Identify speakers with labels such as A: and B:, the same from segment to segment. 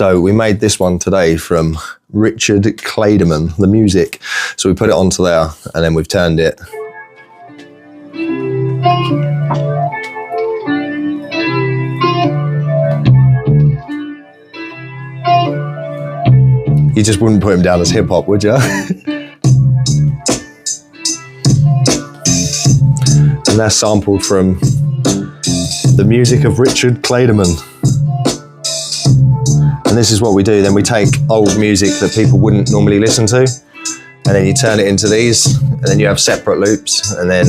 A: So we made this one today from Richard Clayderman, the music. So we put it onto there and then we've turned it. You just wouldn't put him down as hip hop, would you? And that's sampled from the music of Richard Clayderman. And this is what we do. Then we take old music that people wouldn't normally listen to, and then you turn it into these, and then you have separate loops, and then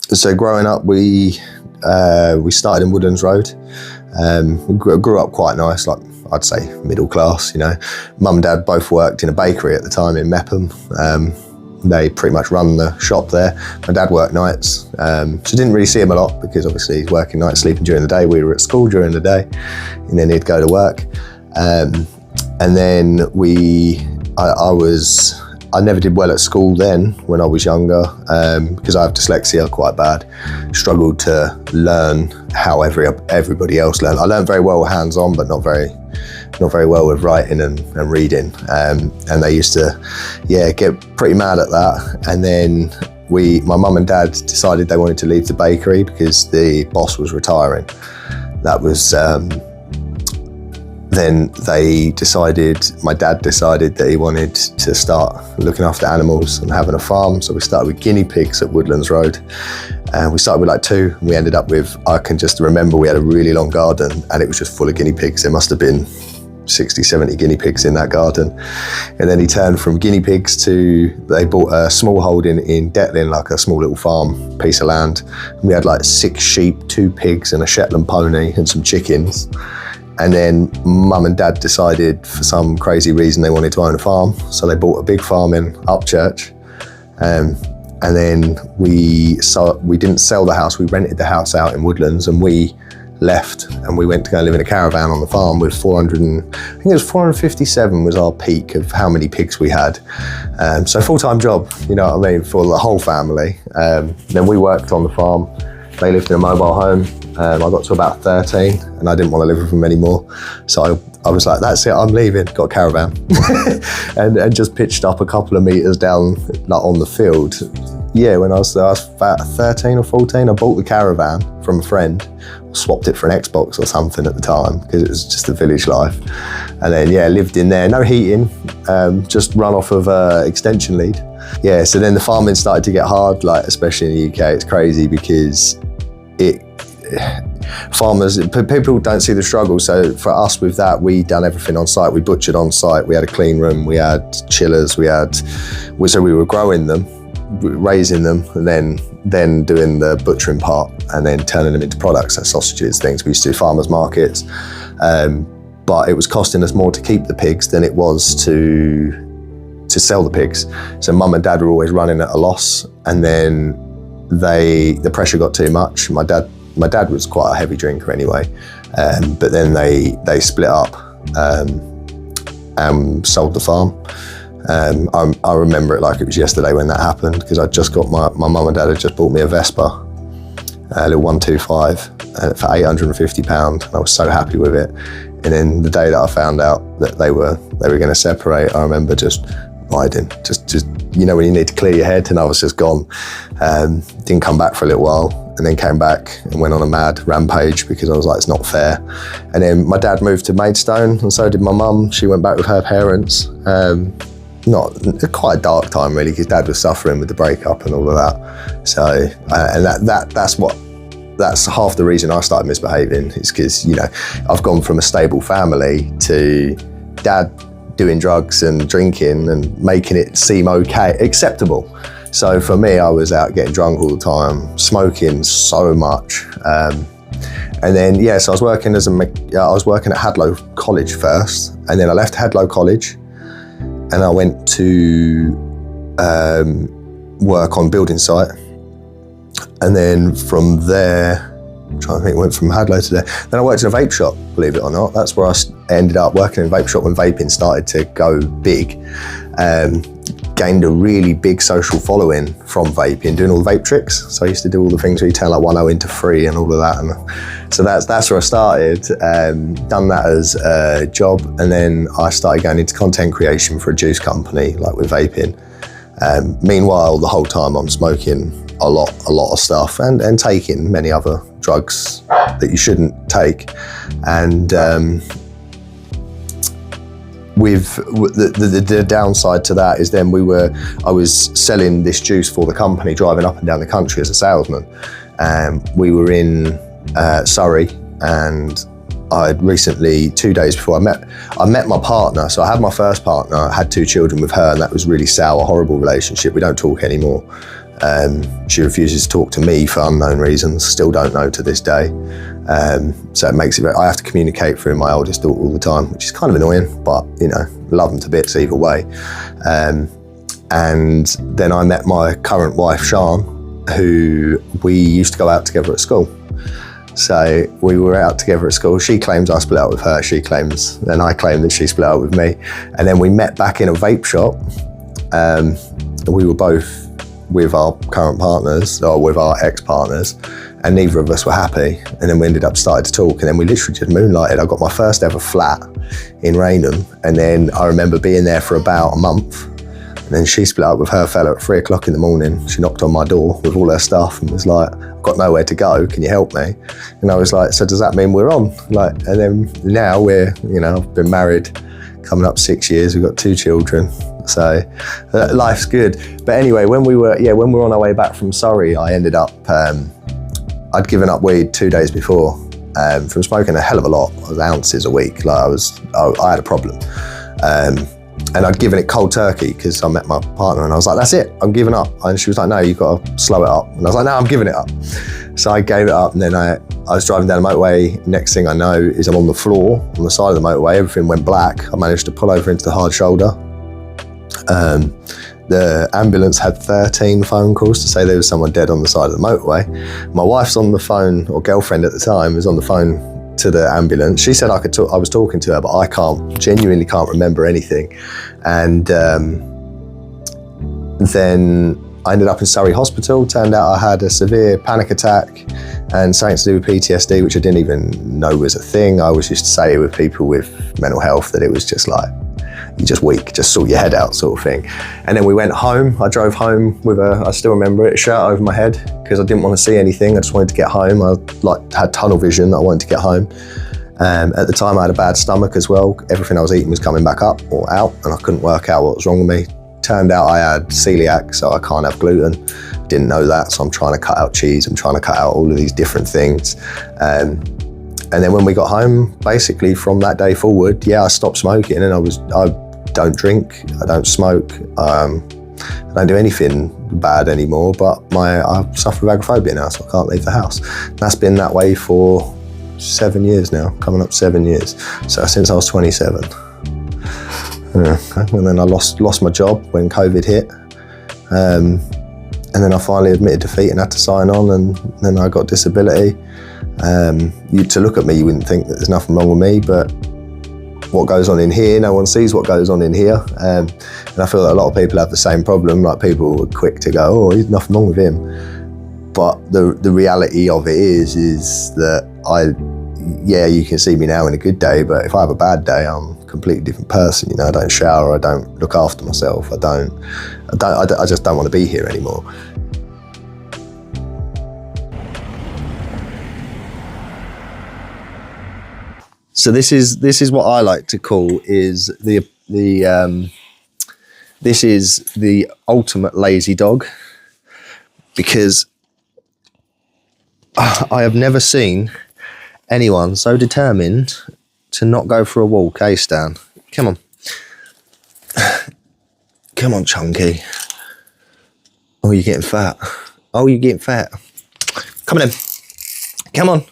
A: so growing up, we started in Woodlands Road. We grew up quite nice, like I'd say middle class, you know. Mum and Dad both worked in a bakery at the time in Mepham. They pretty much run the shop there. My dad worked nights, so didn't really see him a lot because obviously he's working nights, sleeping during the day. We were at school during the day, and then he'd go to work. And then I never did well at school then when I was younger because I have dyslexia quite bad. Struggled to learn how everybody else learned. I learned very well hands-on, but not very well with writing and reading. And they used to, get pretty mad at that. And then my mum and dad decided they wanted to leave the bakery because the boss was retiring. That was, then my dad decided that he wanted to start looking after animals and having a farm. So we started with guinea pigs at Woodlands Road. And we started with like 2. And we ended up with, I can just remember we had a really long garden and it was just full of guinea pigs. There must have been 60, 70 guinea pigs in that garden. And then he turned from guinea pigs they bought a small holding in Detlin, like a small little farm, piece of land. And we had like 6 sheep, 2 pigs and a Shetland pony and some chickens. And then Mum and Dad decided for some crazy reason they wanted to own a farm. So they bought a big farm in Upchurch. And then we didn't sell the house, we rented the house out in Woodlands, and we left and we went to go live in a caravan on the farm with 457 was our peak of how many pigs we had. So full-time job, you know what I mean, for the whole family. Then we worked on the farm. They lived in a mobile home. I got to about 13 and I didn't want to live with them anymore. So I was like, that's it, I'm leaving, got a caravan. and just pitched up a couple of meters down like on the field. Yeah, when I was about 13 or 14, I bought the caravan from a friend, swapped it for an Xbox or something at the time because it was just a village life. And then, lived in there, no heating, just run off of extension lead. Yeah, so then the farming started to get hard, like especially in the UK, it's crazy because people don't see the struggle. So for us with that, we done everything on site. We butchered on site, we had a clean room, we had chillers, so we were growing them, raising them, and then doing the butchering part and then turning them into products, so sausages, things. We used to do farmers markets, but it was costing us more to keep the pigs than it was to sell the pigs. So Mum and Dad were always running at a loss, and then the pressure got too much. My dad was quite a heavy drinker anyway, but then they split up and sold the farm. I remember it like it was yesterday when that happened because I just got my mum and dad had just bought me a Vespa, a little 125 for £850, and I was so happy with it. And then the day that I found out that they were going to separate, I remember just riding, just you know when you need to clear your head, and I was just gone. Didn't come back for a little while, and then came back and went on a mad rampage because I was like, it's not fair. And then my dad moved to Maidstone, and so did my mum. She went back with her parents. Quite a dark time really, because Dad was suffering with the breakup and all of that. So, and that's half the reason I started misbehaving, is because, you know, I've gone from a stable family to Dad doing drugs and drinking and making it seem okay, acceptable. So for me, I was out getting drunk all the time, smoking so much. And then, so I was working at Hadlow College first, and then I left Hadlow College and I went to work on building site. And then from there, I'm trying to think, went from Hadlow to there. Then I worked in a vape shop, believe it or not. That's where I ended up working in a vape shop when vaping started to go big. Gained a really big social following from vaping, doing all the vape tricks. So I used to do all the things where you turn like 1 into 3 and all of that. And so that's where I started. Done that as a job, and then I started going into content creation for a juice company, like with vaping. Meanwhile, the whole time I'm smoking a lot of stuff and taking many other drugs that you shouldn't take. And with the downside to that is then I was selling this juice for the company, driving up and down the country as a salesman. We were in Surrey, and I'd recently, 2 days before I met my partner. So I had my first partner, I had 2 children with her, and that was really sour, horrible relationship. We don't talk anymore. She refuses to talk to me for unknown reasons, still don't know to this day. So it makes it I have to communicate through my oldest daughter all the time, which is kind of annoying, but you know, love them to bits either way. And then I met my current wife, Sian, who we used to go out together at school. So we were out together at school. She claims I split up with her, she claims, and I claim that she split up with me. And then we met back in a vape shop. We were both with our current partners, or with our ex-partners, and neither of us were happy. And then we ended up starting to talk, and then we literally just moonlighted. I got my first ever flat in Rainham, and then I remember being there for about a month. And then she split up with her fella at 3 o'clock in the morning. She knocked on my door with all her stuff and was like, I've got nowhere to go, can you help me? And I was like, so does that mean we're on? Like, and then now we're, you know, I've been married coming up 6 years, we've got 2 children. So life's good. But anyway, when we were on our way back from Surrey, I ended up, I'd given up weed 2 days before from smoking a hell of a lot, ounces a week. Like I had a problem. And I'd given it cold turkey because I met my partner and I was like, that's it, I'm giving up. And she was like, no, you've got to slow it up. And I was like, no, I'm giving it up. So I gave it up, and then I was driving down the motorway. Next thing I know is I'm on the floor, on the side of the motorway, everything went black. I managed to pull over into the hard shoulder. The ambulance had 13 phone calls to say there was someone dead on the side of the motorway. My wife's on the phone, or girlfriend at the time, was on the phone to the ambulance. She said I was talking to her, but I genuinely can't remember anything. And then I ended up in Surrey Hospital. Turned out I had a severe panic attack and something to do with PTSD, which I didn't even know was a thing. I always used to say with people with mental health that it was just like, you're just weak, just sort your head out sort of thing. And then we went home. I drove home with I still remember it, a shirt over my head because I didn't want to see anything. I just wanted to get home. I had tunnel vision that I wanted to get home. At the time I had a bad stomach as well. Everything I was eating was coming back up or out, and I couldn't work out what was wrong with me. Turned out I had celiac, so I can't have gluten. Didn't know that, so I'm trying to cut out cheese. I'm trying to cut out all of these different things. And then when we got home, basically from that day forward, I stopped smoking, and I don't drink, I don't smoke, I don't do anything bad anymore, but I suffer with agoraphobia now, so I can't leave the house. That's been that way for 7 years now, coming up 7 years. So since I was 27. And then I lost my job when COVID hit. And then I finally admitted defeat and had to sign on, and then I got disability. To look at me, you wouldn't think that there's nothing wrong with me, but what goes on in here, no one sees what goes on in here. And I feel that a lot of people have the same problem. Like, people are quick to go, oh, there's nothing wrong with him. But the reality of it is that you can see me now in a good day, but if I have a bad day, I'm a completely different person. You know, I don't shower, I don't look after myself, I just don't want to be here anymore. So this is what I like to call is this is the ultimate lazy dog, because I have never seen anyone so determined to not go for a walk. Hey, Stan, come on. Come on, Chunky. Oh, you're getting fat. Oh, you're getting fat. Come on in. Come on.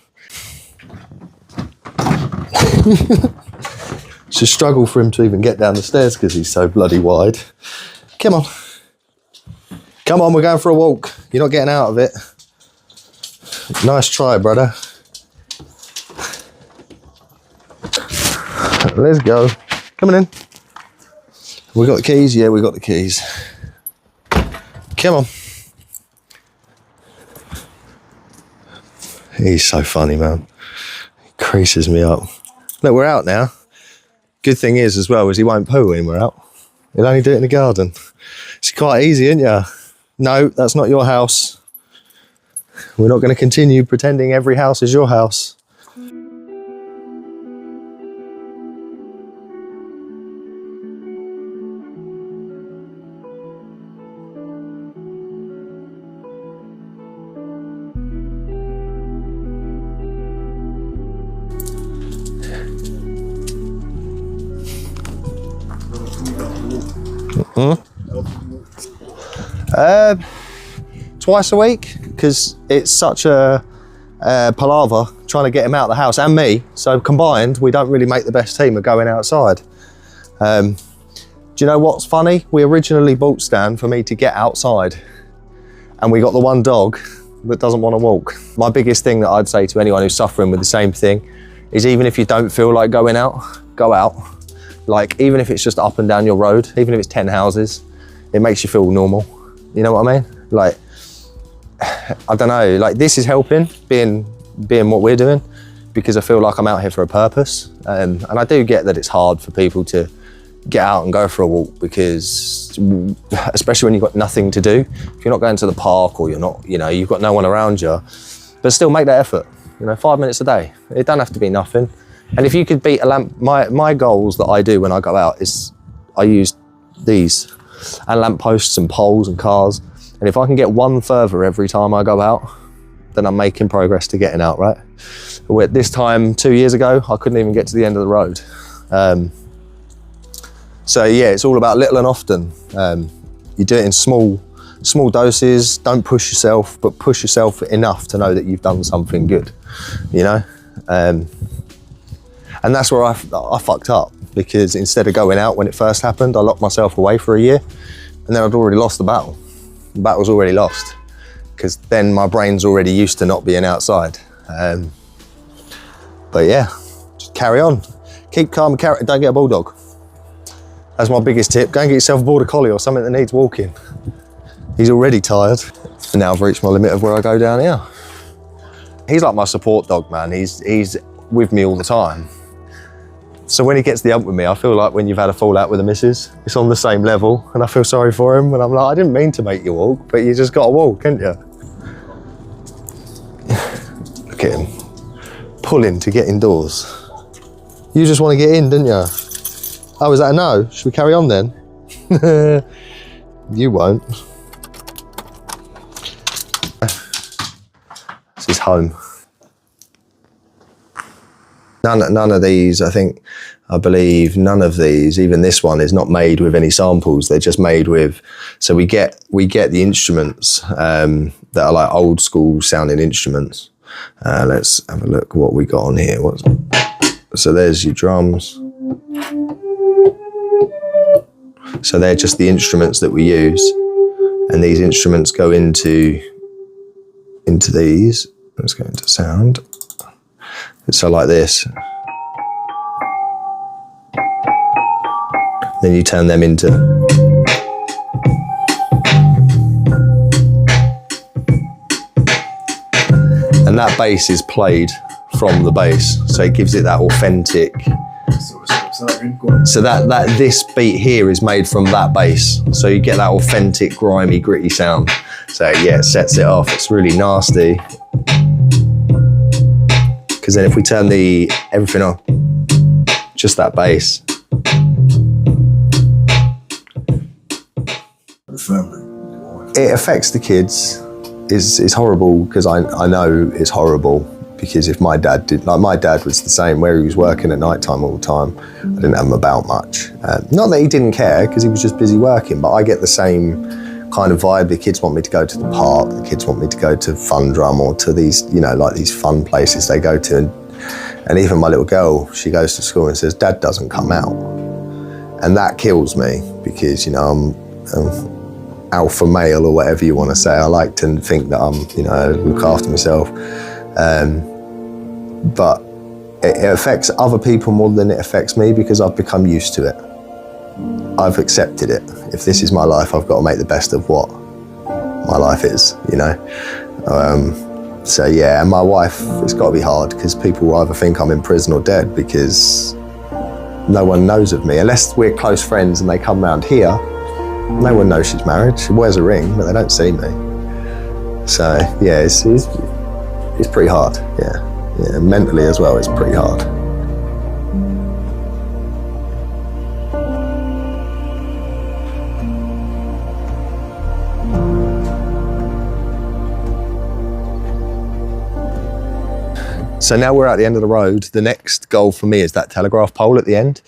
A: It's a struggle for him to even get down the stairs because he's so bloody wide. Come on. Come on, we're going for a walk. You're not getting out of it. Nice try, brother. Let's go. Coming in. We got the keys? Yeah, we got the keys. Come on. He's so funny, man. He creases me up. Look, we're out now. Good thing is, as well, is he won't poo when we're out. He'll only do it in the garden. It's quite easy, isn't ya? No, that's not your house. We're not going to continue pretending every house is your house. Twice a week, because it's such a palaver trying to get him out of the house, and me, so combined we don't really make the best team of going outside. Do you know what's funny? We originally bought Stan for me to get outside, and we got the one dog that doesn't want to walk. My biggest thing that I'd say to anyone who's suffering with the same thing is, even if you don't feel like going out, go out. Like, even if it's just up and down your road, even if it's 10 houses, it makes you feel normal. You know what I mean? Like, I don't know, like, this is helping, being what we're doing, because I feel like I'm out here for a purpose. And I do get that it's hard for people to get out and go for a walk, because, especially when you've got nothing to do, if you're not going to the park, or you're not, you know, you've got no one around you, but still make that effort. You know, 5 minutes a day. It don't have to be nothing. And if you could beat a lamp, my goals that I do when I go out is I use these, and lampposts and poles and cars. And if I can get one further every time I go out, then I'm making progress to getting out, right? But this time, 2 years ago, I couldn't even get to the end of the road. So yeah, it's all about little and often. You do it in small doses. Don't push yourself, but push yourself enough to know that you've done something good, you know? And that's where I fucked up, because instead of going out when it first happened, I locked myself away for a year, and then I'd already lost the battle. The battle's already lost, because then my brain's already used to not being outside. But yeah, just carry on. Keep calm, don't get a bulldog. That's my biggest tip. Go and get yourself a border collie or something that needs walking. He's already tired. And now I've reached my limit of where I go down here. He's like my support dog, man. He's with me all the time. So when he gets the ump with me, I feel like when you've had a fallout with a missus, it's on the same level, and I feel sorry for him, and I'm like, I didn't mean to make you walk, but you just got to walk, haven't you? Look at him, pulling to get indoors. You just want to get in, didn't you? Oh, is that a no? Should we carry on then? You won't. This is home. None of these, I believe none of these, even this one, is not made with any samples. They're just made with, so we get the instruments that are like old school sounding instruments. Let's have a look what we got on here. So there's your drums. So they're just the instruments that we use. And these instruments go into these. Let's go into sound. So like this. Then you turn them into. And that bass is played from the bass. So it gives it that authentic. So that this beat here is made from that bass. So you get that authentic, grimy, gritty sound. So yeah, it sets it off. It's really nasty. Because then if we turn everything on, just that bass. It affects the kids. It's horrible, because I know it's horrible, because if my dad was the same, where he was working at night time all the time, I didn't have him about much. Not that he didn't care, because he was just busy working, but I get the same kind of vibe. The kids want me to go to the park, the kids want me to go to Fun Drum, or to these, you know, like these fun places they go to. And even my little girl, she goes to school and says, Dad doesn't come out. And that kills me, because, you know, I'm alpha male, or whatever you want to say. I like to think that I'm, you know, look after myself. But it affects other people more than it affects me because I've become used to it. I've accepted it. If this is my life, I've got to make the best of what my life is, you know? So yeah, and my wife, it's got to be hard because people either think I'm in prison or dead because no one knows of me. Unless we're close friends and they come round here, no one knows she's married. She wears a ring, but they don't see me. So yeah, it's pretty hard, yeah. Yeah, mentally as well, it's pretty hard. So now we're at the end of the road. The next goal for me is that telegraph pole at the end.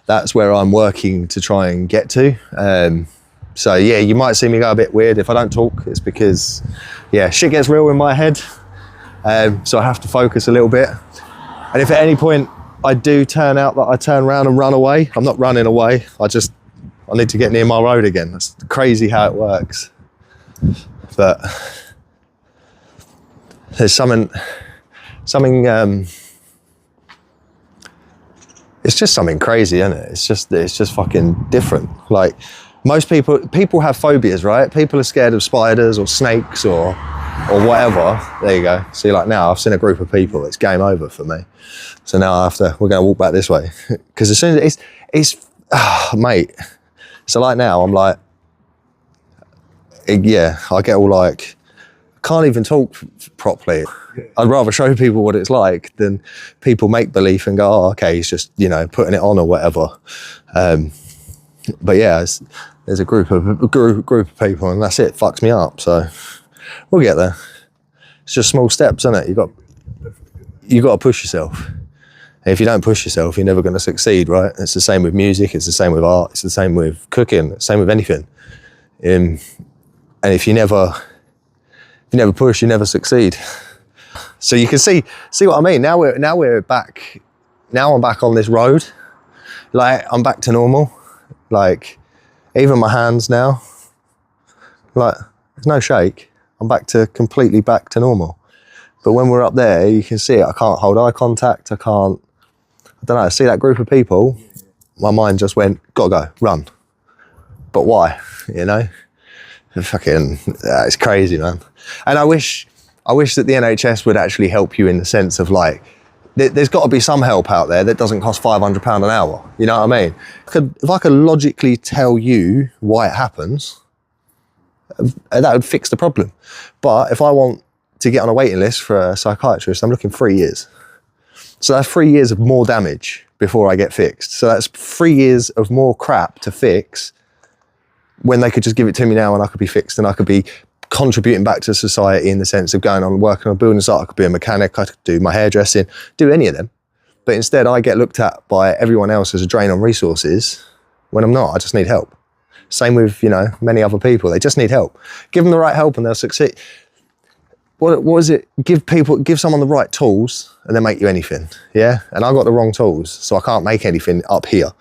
A: That's where I'm working to try and get to. So yeah, you might see me go a bit weird if I don't talk. It's because, yeah, shit gets real in my head. So I have to focus a little bit. And if at any point I do turn out that I turn around and run away, I'm not running away. I need to get near my road again. It's crazy how it works. But there's something, it's just something crazy, isn't it? It's just fucking different. Like most people have phobias, right? People are scared of spiders or snakes or whatever. There you go. See, like now I've seen a group of people, it's game over for me. So now we're going to walk back this way. Because as soon as mate. So like now I'm like, yeah, I get all like, can't even talk properly. I'd rather show people what it's like than people make believe and go, oh, okay, he's just, you know, putting it on or whatever. But yeah, there's a group of people and that's it, fucks me up. So we'll get there. It's just small steps, isn't it? You got to push yourself. And if you don't push yourself, you're never going to succeed, right? It's the same with music. It's the same with art. It's the same with cooking. It's the same with anything. And if you never push, you never succeed. So you can see what I mean. Now we're back. Now I'm back on this road. Like I'm back to normal. Like even my hands now. Like there's no shake. I'm completely back to normal. But when we're up there, you can see it. I can't hold eye contact. I don't know, I see that group of people, my mind just went, gotta go, run. But why, you know? It's crazy, man. And I wish that the NHS would actually help you in the sense of like, there's got to be some help out there that doesn't cost £500 an hour. You know what I mean? If I could logically tell you why it happens, that would fix the problem. But if I want to get on a waiting list for a psychiatrist, I'm looking 3 years. So that's 3 years of more damage before I get fixed. So that's 3 years of more crap to fix when they could just give it to me now and I could be fixed and I could be contributing back to society in the sense of going on and working on a building site. I could be a mechanic, I could do my hairdressing, do any of them. But instead I get looked at by everyone else as a drain on resources when I'm not. I just need help. Same with, you know, many other people. They just need help. Give them the right help and they'll succeed. What is it? Give someone the right tools and they'll make you anything, yeah? And I got the wrong tools, so I can't make anything up here.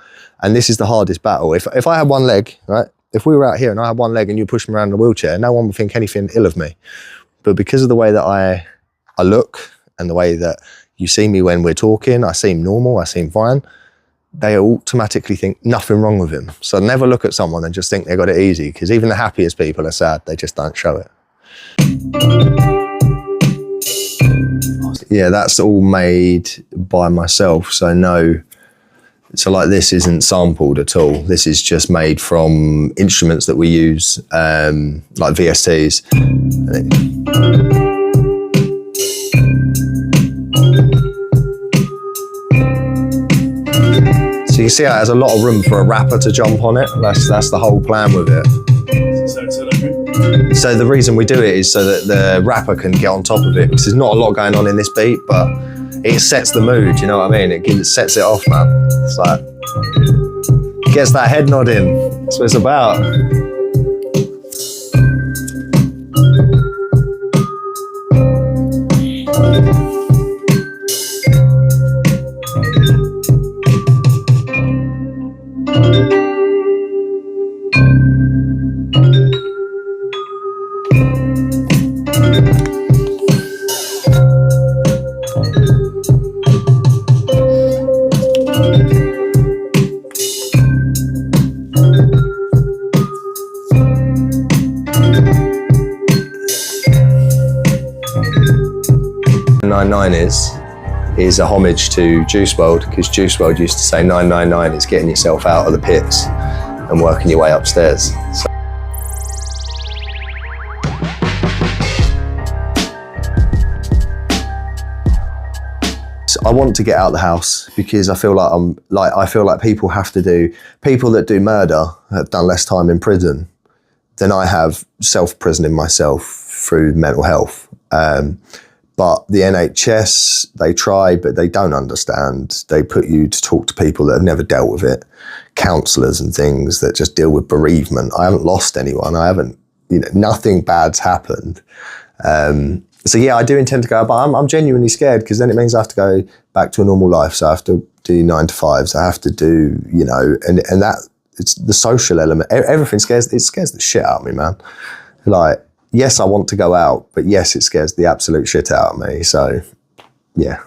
A: And this is the hardest battle. If I had one leg, right? If we were out here and I had one leg and you pushed me around in a wheelchair, no one would think anything ill of me. But because of the way that I look and the way that you see me when we're talking, I seem normal, I seem fine, they automatically think nothing wrong with him. So never look at someone and just think they got it easy, because even the happiest people are sad, they just don't show it. Yeah, that's all made by myself, so no, so like this isn't sampled at all. This is just made from instruments that we use, like VSTs. So you see how it has a lot of room for a rapper to jump on it. That's the whole plan with it. So the reason we do it is so that the rapper can get on top of it, because there's not a lot going on in this beat, but it sets the mood, you know what I mean? It sets it off, man. It's like, gets that head nod in. That's what it's about. 999 is a homage to Juice WRLD, because Juice WRLD used to say 999 is getting yourself out of the pits and working your way upstairs. So I want to get out of the house because I feel like people that do murder have done less time in prison than I have self-prisoning myself through mental health. But the NHS, they try, but they don't understand. They put you to talk to people that have never dealt with it, counsellors and things that just deal with bereavement. I haven't lost anyone. Nothing bad's happened. So yeah, I do intend to go, but I'm genuinely scared, because then it means I have to go back to a normal life. So I have to do 9 to 5s. I have to do, and that, it's the social element. Everything scares the shit out of me, man. Like, yes, I want to go out, but yes, it scares the absolute shit out of me. So, yeah.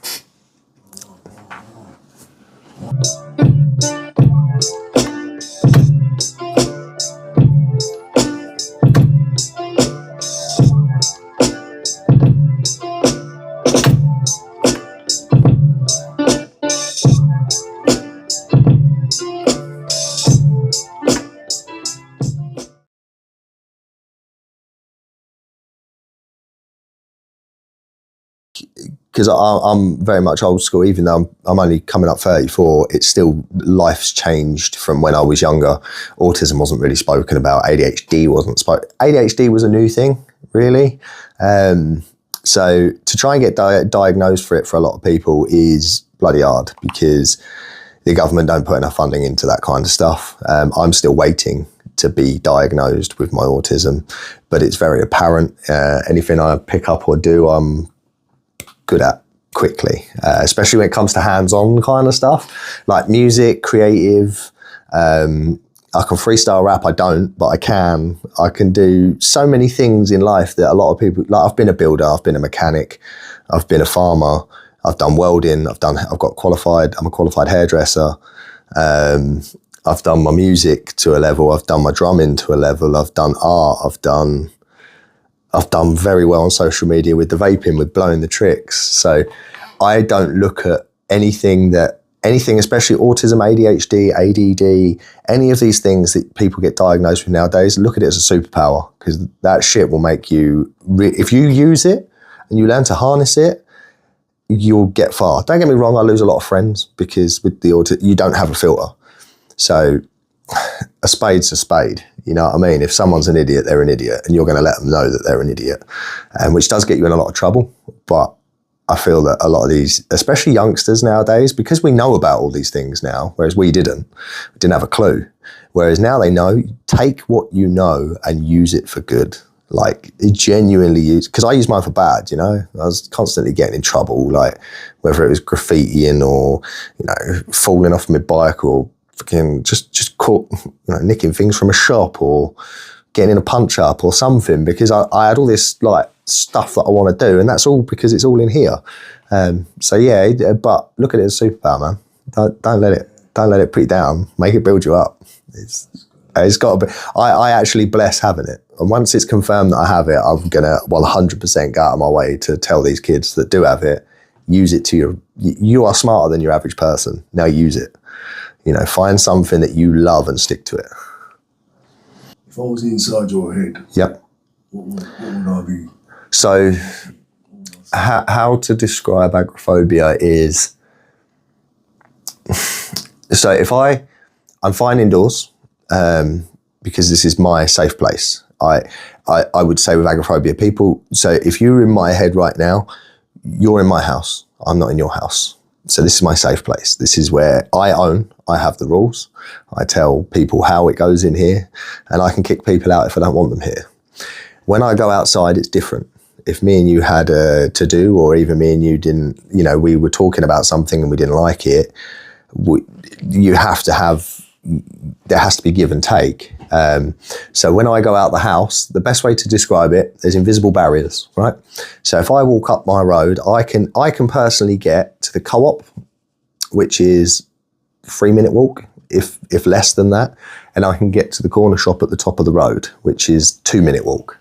A: Because I'm very much old school, even though I'm only coming up 34, it's still, life's changed from when I was younger. Autism wasn't really spoken about, ADHD wasn't spoken. ADHD was a new thing, really. So to try and get diagnosed for it for a lot of people is bloody hard, because the government don't put enough funding into that kind of stuff. I'm still waiting to be diagnosed with my autism, but it's very apparent. Anything I pick up or do, I'm good at quickly, especially when it comes to hands-on kind of stuff, like music, creative. I can freestyle rap, I don't, but I can do so many things in life that a lot of people, like, I've been a builder, I've been a mechanic, I've been a farmer, I've done welding, I'm a qualified hairdresser. I've done my music to a level, I've done my drumming to a level, I've done art, I've done very well on social media with the vaping, with blowing the tricks. So I don't look at anything, especially autism, ADHD, ADD, any of these things that people get diagnosed with nowadays, look at it as a superpower, because that shit will make you, if you use it and you learn to harness it, you'll get far. Don't get me wrong, I lose a lot of friends because with the autism, you don't have a filter. So a spade's a spade, you know what I mean? If someone's an idiot, they're an idiot, and you're going to let them know that they're an idiot, which does get you in a lot of trouble. But I feel that a lot of these, especially youngsters nowadays, because we know about all these things now, whereas we didn't have a clue. Whereas now they know, take what you know and use it for good. Like, genuinely use, because I use mine for bad, I was constantly getting in trouble, like whether it was graffitiing or, falling off my bike, or fucking just caught, nicking things from a shop, or getting in a punch up or something, because I had all this like stuff that I want to do, and that's all because it's all in here. So yeah, but look at it as a superpower, man. Don't let it put you down. Make it build you up. It's got to be. I actually bless having it, and once it's confirmed that I have it, I'm gonna 100% go out of my way to tell these kids that do have it, use it to you are smarter than your average person. Now use it. Find something that you love and stick to it.
B: If I was inside your head,
A: yep,
B: what would I be?
A: So, how to describe agoraphobia is, so if I'm fine indoors, because this is my safe place. I would say with agoraphobia, people, so if you're in my head right now, you're in my house, I'm not in your house. So this is my safe place. This is where I have the rules. I tell people how it goes in here, and I can kick people out if I don't want them here. When I go outside, it's different. If me and you had a to-do, or even me and you didn't, we were talking about something and we didn't like it, there has to be give and take. So when I go out the house, the best way to describe it, there's invisible barriers, right? So if I walk up my road, I can personally get to the co-op, which is 3-minute walk, if less than that, and I can get to the corner shop at the top of the road, which is 2-minute walk.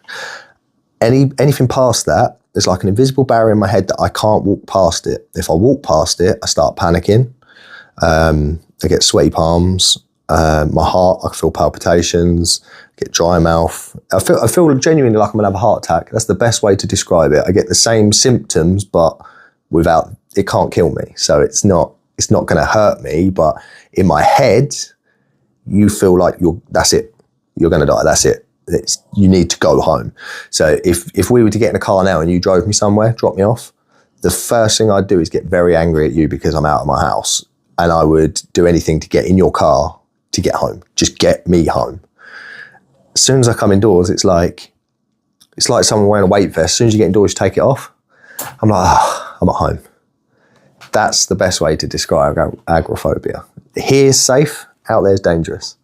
A: Anything past that there's like an invisible barrier in my head that I can't walk past it. If I walk past it, I start panicking. I get sweaty palms. My heart, I feel palpitations, get dry mouth. I feel genuinely like I'm gonna have a heart attack. That's the best way to describe it. I get the same symptoms, but without, it can't kill me. So it's not gonna hurt me, but in my head, you feel like that's it. You're gonna die, that's it. You need to go home. So if we were to get in a car now and you drove me somewhere, drop me off, the first thing I'd do is get very angry at you because I'm out of my house. And I would do anything to get in your car to get home. Just get me home. As soon as I come indoors, it's like someone wearing a weight vest. As soon as you get indoors, you take it off. I'm like, I'm at home. That's the best way to describe agoraphobia. Here's safe, out there's dangerous.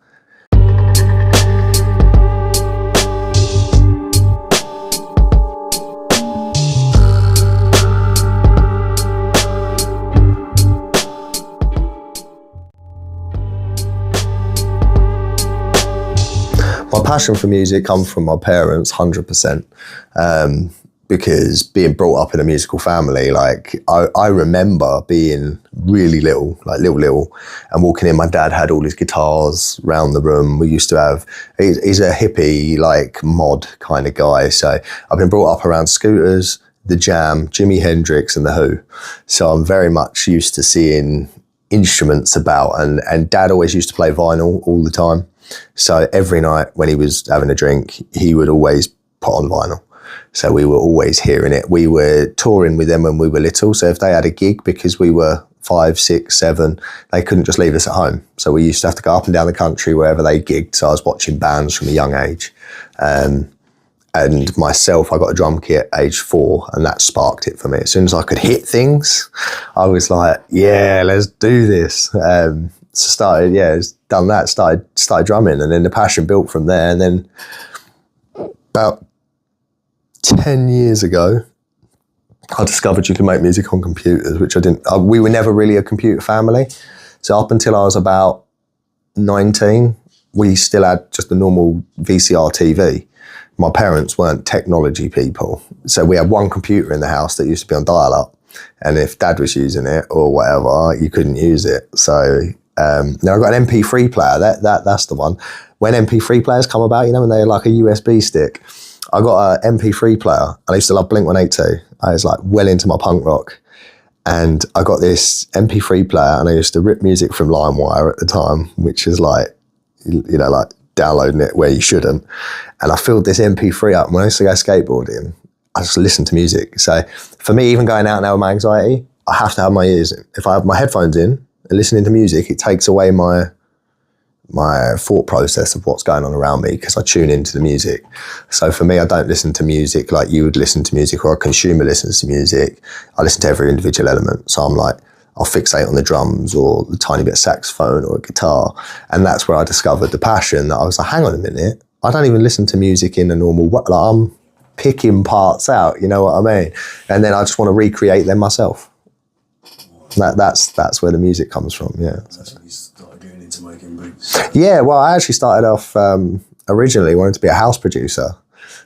A: My passion for music comes from my parents, 100%, because being brought up in a musical family, like I remember being really little, and walking in. My dad had all his guitars around the room. We used to have, he's a hippie, like mod kind of guy. So I've been brought up around Scooters, The Jam, Jimi Hendrix and The Who. So I'm very much used to seeing instruments about, and Dad always used to play vinyl all the time. So every night when he was having a drink, he would always put on vinyl. So we were always hearing it. We were touring with them when we were little. So if they had a gig, because we were 5, 6, 7, they couldn't just leave us at home. So we used to have to go up and down the country wherever they gigged. So I was watching bands from a young age. And myself, I got a drum kit at age 4, and that sparked it for me. As soon as I could hit things, I was like, yeah, let's do this. So started drumming, and then the passion built from there. And then about 10 years ago, I discovered you can make music on computers, which I didn't. We were never really a computer family. So up until I was about 19, we still had just a normal VCR TV. My parents weren't technology people. So we had one computer in the house that used to be on dial-up. And if Dad was using it or whatever, you couldn't use it. So then I got an MP3 player. That's the one. When MP3 players come about, when they're like a USB stick, I got an MP3 player, and I used to love Blink-182. I was like well into my punk rock, and I got this MP3 player, and I used to rip music from LimeWire at the time, which is like, like downloading it where you shouldn't. And I filled this MP3 up, and when I used to go skateboarding, I just listened to music. So for me, even going out now with my anxiety, I have to have my ears in. If I have my headphones in and listening to music, it takes away my thought process of what's going on around me, because I tune into the music. So for me, I don't listen to music like you would listen to music, or a consumer listens to music. I listen to every individual element. So I'm like, I'll fixate on the drums or the tiny bit of saxophone or a guitar. And that's where I discovered the passion, that I was like, hang on a minute, I don't even listen to music in a normal way. Like, I'm picking parts out, you know what I mean? And then I just want to recreate them myself. That's where the music comes from, yeah.
B: That's when you started getting into making beats.
A: Yeah, well, I actually started off originally wanting to be a house producer.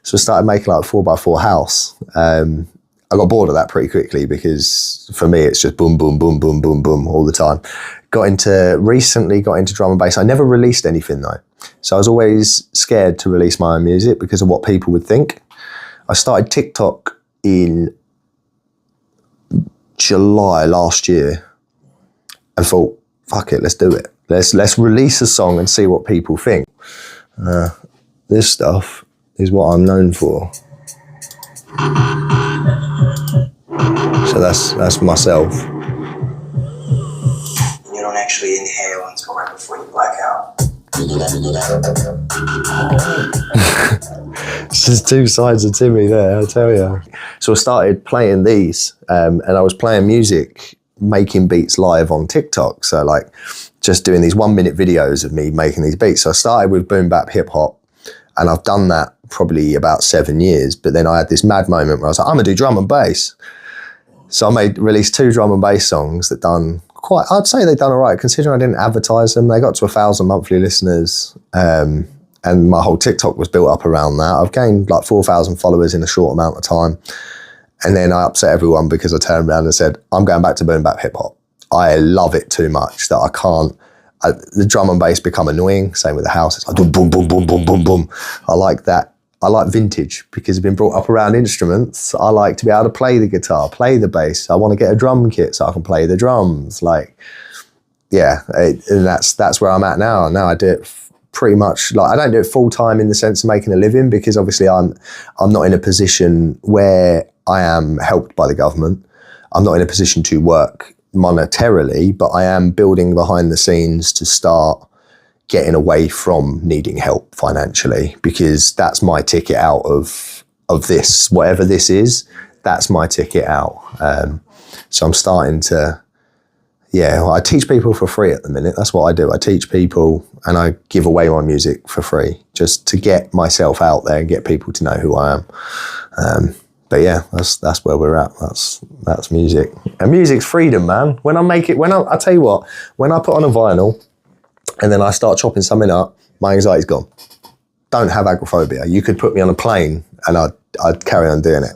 A: So I started making like a 4x4 house. I got bored of that pretty quickly, because for me, it's just boom, boom, boom, boom, boom, boom all the time. Recently got into drum and bass. I never released anything though. So I was always scared to release my own music because of what people would think. I started TikTok in July last year and thought, fuck it, let's do it. Let's release a song and see what people think. This stuff is what I'm known for. So that's myself.
C: You don't actually inhale until right before you black out.
A: There's two sides of Timmy there, I tell you. So I started playing these, and I was playing music, making beats live on TikTok. So like just doing these 1-minute videos of me making these beats. So I started with boom bap hip hop, and I've done that probably about 7 years. But then I had this mad moment where I was like, I'm gonna do drum and bass. So I released 2 drum and bass songs that I'd say they've done all right, considering I didn't advertise them. They got to 1,000 monthly listeners, and my whole TikTok was built up around that. I've gained like 4,000 followers in a short amount of time. And then I upset everyone because I turned around and said, I'm going back to boom bap hip hop. I love it too much that I can't. The drum and bass become annoying. Same with the house. It's like boom, boom, boom, boom, boom, boom, boom. I like that. I like vintage because I've been brought up around instruments. I like to be able to play the guitar, play the bass. I want to get a drum kit so I can play the drums. Like, yeah, and that's where I'm at now. Now I do it pretty much, like, I don't do it full time in the sense of making a living, because obviously I'm not in a position where I am helped by the government. I'm not in a position to work monetarily, but I am building behind the scenes to start getting away from needing help financially, because that's my ticket out of this, whatever this is, that's my ticket out. So I'm starting to, I teach people for free at the minute. That's what I do. I teach people and I give away my music for free just to get myself out there and get people to know who I am. But yeah, that's where we're at. That's music. And music's freedom, man. I tell you what, when I put on a vinyl and then I start chopping something up, my anxiety's gone. Don't have agoraphobia. You could put me on a plane and I'd carry on doing it.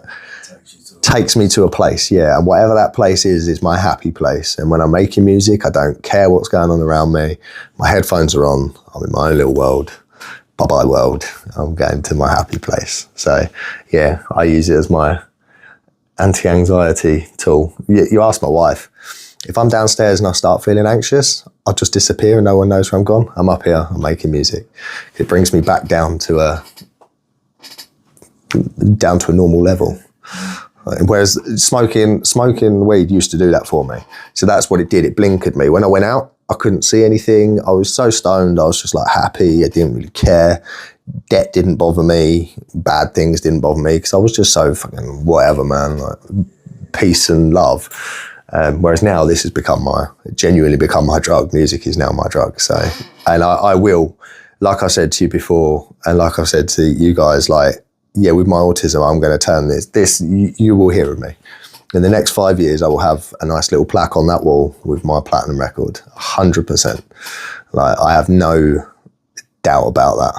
A: Takes me to a place, yeah, and whatever that place is my happy place. And when I'm making music, I don't care what's going on around me. My headphones are on, I'm in my own little world, bye-bye world. I'm going to my happy place. So yeah, I use it as my anti-anxiety tool. You ask my wife, if I'm downstairs and I start feeling anxious, I'll just disappear and no one knows where I'm gone. I'm up here, I'm making music. It brings me back down to a normal level. Whereas smoking weed used to do that for me. So that's what it did. It blinkered me. When I went out, I couldn't see anything. I was so stoned. I was just like happy. I didn't really care. Debt didn't bother me. Bad things didn't bother me because I was just so fucking whatever, man. Like peace and love. Whereas now this has genuinely become my drug. Music is now my drug. So, and I will, like I said to you before, and like I've said to you guys, like, yeah, with my autism, I'm going to turn this, you will hear of me. In the next 5 years, I will have a nice little plaque on that wall with my platinum record, 100%. Like, I have no doubt about that.